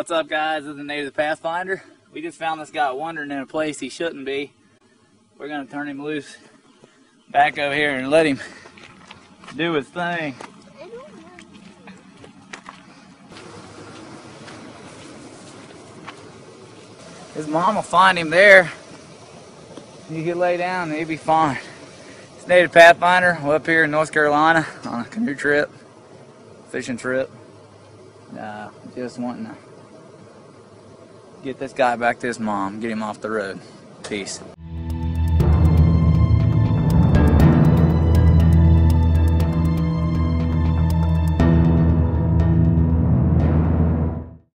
What's up, guys? This is the Native Pathfinder. We just found this guy wandering in a place he shouldn't be. We're going to turn him loose back over here and let him do his thing. His mom will find him there. You can lay down and he'll be fine. It's Native Pathfinder. We're up here in North Carolina on a canoe trip, fishing trip. Just wanting to get this guy back to his mom, get him off the road. Peace.